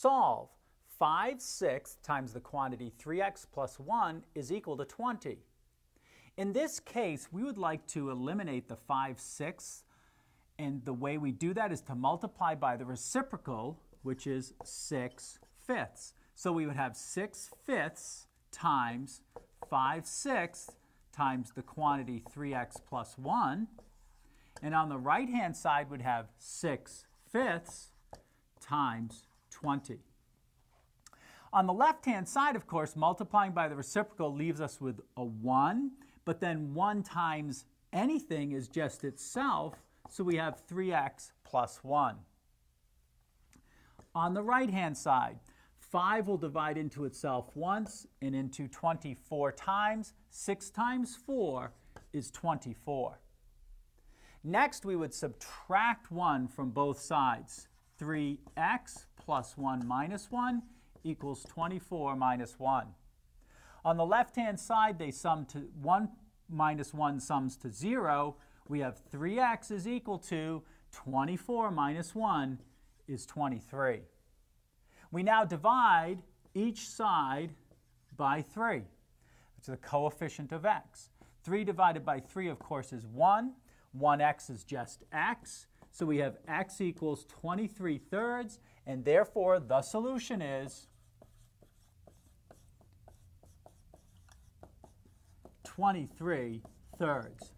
Solve. 5/6 times the quantity 3x plus 1 is equal to 20. In this case, we would like to eliminate the 5/6, and the way we do that is to multiply by the reciprocal, which is 6/5. So we would have 6/5 times 5/6 times the quantity 3x plus 1. And on the right-hand side, we'd have 6/5 times 20. On the left-hand side, of course, multiplying by the reciprocal leaves us with a 1, but then 1 times anything is just itself, so we have 3x plus 1. On the right-hand side, 5 will divide into itself once and into 24 times. 6 times 4 is 24. Next, we would subtract 1 from both sides. 3x plus 1 minus 1 equals 24 minus 1. On the left-hand side, they sum to 1 minus 1 sums to 0. We have 3x is equal to 24 minus 1 is 23. We now divide each side by 3. It's the coefficient of x. 3 divided by 3, of course, is 1. 1x is just x. So we have x equals 23/3, and therefore the solution is 23/3.